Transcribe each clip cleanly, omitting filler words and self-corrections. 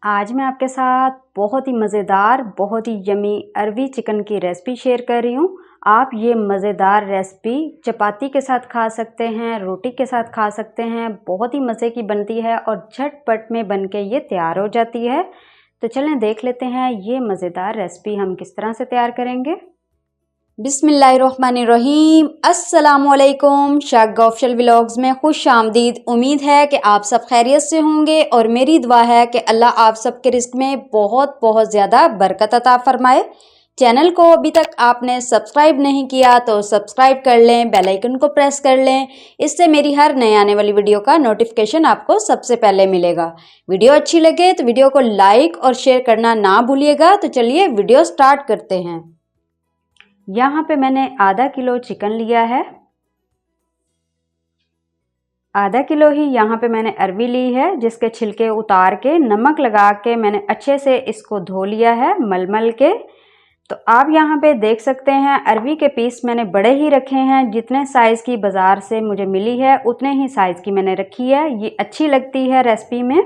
आज मैं आपके साथ बहुत ही मज़ेदार, बहुत ही यमी अरवी चिकन की रेसिपी शेयर कर रही हूँ। आप ये मज़ेदार रेसिपी चपाती के साथ खा सकते हैं, रोटी के साथ खा सकते हैं। बहुत ही मज़े की बनती है और झटपट में बनके ये तैयार हो जाती है। तो चलें देख लेते हैं ये मज़ेदार रेसिपी हम किस तरह से तैयार करेंगे। बिस्मिल्लाहिर्रहमानिर्रहीम। अस्सलामुअलैकुम। शागा ऑफिशियल व्लॉग्स में खुश आमदीद। उम्मीद है कि आप सब खैरियत से होंगे और मेरी दुआ है कि अल्लाह आप सबके रिस्क में बहुत बहुत ज़्यादा बरकत अता फरमाए। चैनल को अभी तक आपने सब्सक्राइब नहीं किया तो सब्सक्राइब कर लें, बेल आइकन को प्रेस कर लें। इससे मेरी हर नई आने वाली वीडियो का नोटिफिकेशन आपको सबसे पहले मिलेगा। वीडियो अच्छी लगे तो वीडियो को लाइक और शेयर करना ना भूलिएगा। तो चलिए वीडियो स्टार्ट करते हैं। यहाँ पे मैंने आधा किलो चिकन लिया है। आधा किलो ही यहाँ पे मैंने अरवी ली है, जिसके छिलके उतार के नमक लगा के मैंने अच्छे से इसको धो लिया है मल के। तो आप यहाँ पे देख सकते हैं अरवी के पीस मैंने बड़े ही रखे हैं। जितने साइज़ की बाज़ार से मुझे मिली है उतने ही साइज़ की मैंने रखी है। ये अच्छी लगती है रेसिपी में।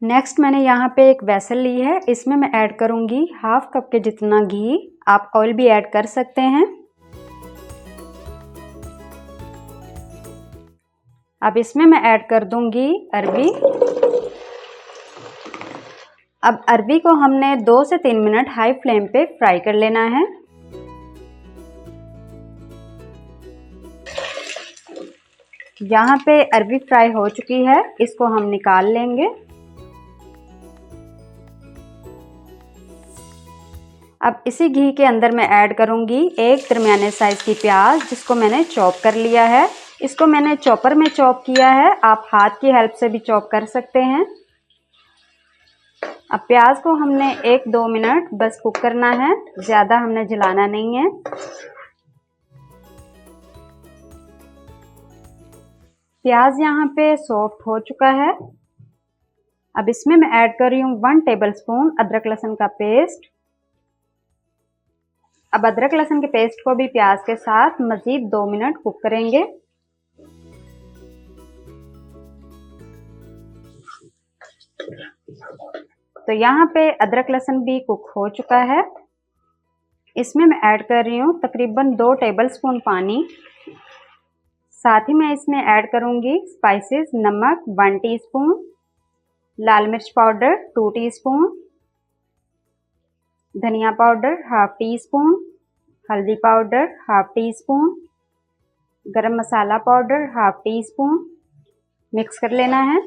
नेक्स्ट मैंने यहाँ पे एक वेसल ली है। इसमें मैं ऐड करूँगी हाफ कप के जितना घी। आप ऑयल भी ऐड कर सकते हैं। अब इसमें मैं ऐड कर दूंगी अरवी। अब अरवी को हमने 2 से 3 मिनट हाई फ्लेम पे फ्राई कर लेना है। यहाँ पे अरवी फ्राई हो चुकी है, इसको हम निकाल लेंगे। अब इसी घी के अंदर मैं ऐड करूंगी एक दरमियाने साइज की प्याज, जिसको मैंने चॉप कर लिया है। इसको मैंने चॉपर में चॉप किया है, आप हाथ की हेल्प से भी चॉप कर सकते हैं। अब प्याज को हमने 1-2 मिनट बस कुक करना है, ज़्यादा हमने जलाना नहीं है। प्याज यहाँ पे सॉफ्ट हो चुका है। अब इसमें मैं ऐड कर रही हूँ 1 टेबलस्पून अदरक लहसुन का पेस्ट। अब अदरक लहसुन के पेस्ट को भी प्याज के साथ मज़ीद 2 मिनट कुक करेंगे। तो यहाँ पे अदरक लहसुन भी कुक हो चुका है। इसमें मैं ऐड कर रही हूँ तकरीबन 2 टेबलस्पून पानी। साथ ही मैं इसमें ऐड करूँगी स्पाइसेस, नमक 1 टीस्पून, लाल मिर्च पाउडर 2 टीस्पून, धनिया पाउडर 1/2 टीस्पून, हल्दी पाउडर 1/2 टीस्पून, गरम मसाला पाउडर 1/2 टीस्पून। मिक्स कर लेना है।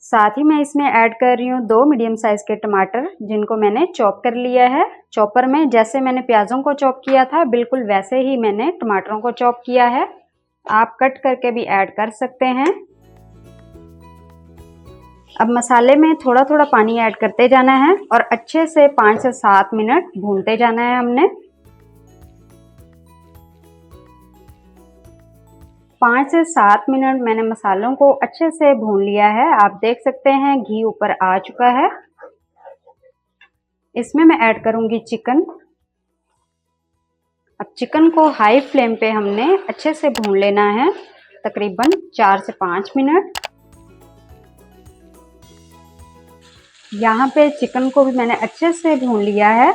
साथ ही मैं इसमें ऐड कर रही हूँ 2 मीडियम साइज के टमाटर, जिनको मैंने चॉप कर लिया है। चॉपर में जैसे मैंने प्याज़ों को चॉप किया था बिल्कुल वैसे ही मैंने टमाटरों को चॉप किया है। आप कट करके भी ऐड कर सकते हैं। अब मसाले में थोड़ा थोड़ा पानी ऐड करते जाना है और अच्छे से 5 से 7 मिनट भूनते जाना है हमने। 5 से 7 मिनट मैंने मसालों को अच्छे से भून लिया है। आप देख सकते हैं घी ऊपर आ चुका है। इसमें मैं ऐड करूंगी चिकन। अब चिकन को हाई फ्लेम पे हमने अच्छे से भून लेना है, तकरीबन 4 से 5 मिनट। यहाँ पे चिकन को भी मैंने अच्छे से भून लिया है।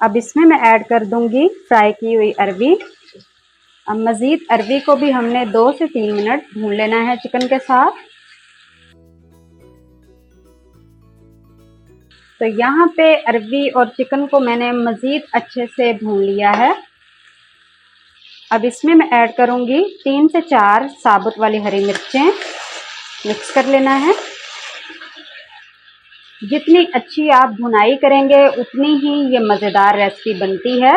अब इसमें मैं ऐड कर दूंगी फ्राई की हुई अरवी। अब मज़ीद अरवी को भी हमने 2 से 3 मिनट भून लेना है चिकन के साथ। तो यहाँ पे अरवी और चिकन को मैंने मज़ीद अच्छे से भून लिया है। अब इसमें मैं ऐड करूँगी 3 से 4 साबुत वाली हरी मिर्चें। मिक्स कर लेना है। जितनी अच्छी आप भुनाई करेंगे उतनी ही ये मज़ेदार रेसिपी बनती है।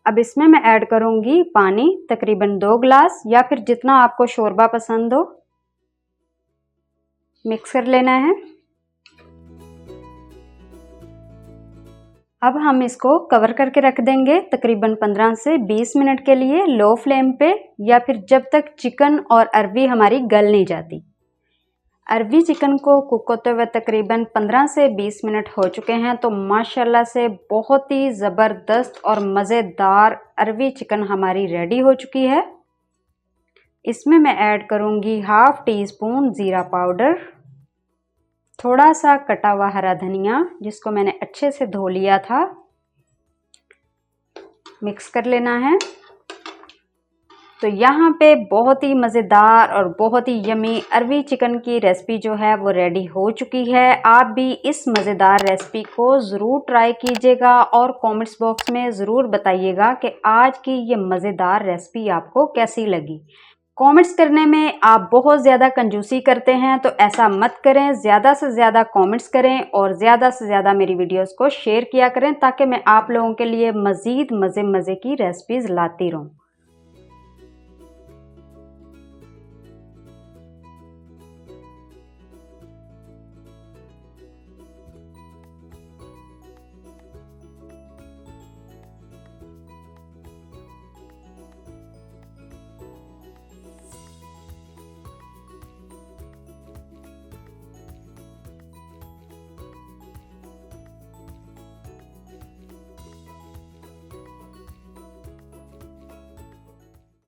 अब इसमें मैं ऐड करूँगी पानी, तकरीबन 2 गिलास या फिर जितना आपको शोरबा पसंद हो। मिक्स कर लेना है। अब हम इसको कवर करके रख देंगे तकरीबन 15 से 20 मिनट के लिए लो फ्लेम पे, या फिर जब तक चिकन और अरवी हमारी गल नहीं जाती। अरबी चिकन को कुक होते हुए तकरीबन 15 से 20 मिनट हो चुके हैं। तो माशाल्लाह से बहुत ही ज़बरदस्त और मज़ेदार अरबी चिकन हमारी रेडी हो चुकी है। इसमें मैं ऐड करूँगी हाफ़ टी स्पून ज़ीरा पाउडर, थोड़ा सा कटा हुआ हरा धनिया जिसको मैंने अच्छे से धो लिया था। मिक्स कर लेना है। तो यहाँ पे बहुत ही मज़ेदार और बहुत ही यमी अरबी चिकन की रेसिपी जो है वो रेडी हो चुकी है। आप भी इस मज़ेदार रेसिपी को ज़रूर ट्राई कीजिएगा और कमेंट्स बॉक्स में ज़रूर बताइएगा कि आज की ये मज़ेदार रेसिपी आपको कैसी लगी। कमेंट्स करने में आप बहुत ज़्यादा कंजूसी करते हैं, तो ऐसा मत करें। ज़्यादा से ज़्यादा कमेंट्स करें और ज़्यादा से ज़्यादा मेरी वीडियोस को शेयर किया करें ताकि मैं आप लोगों के लिए मज़ीद मज़े की रेसिपीज़ लाती रहूं।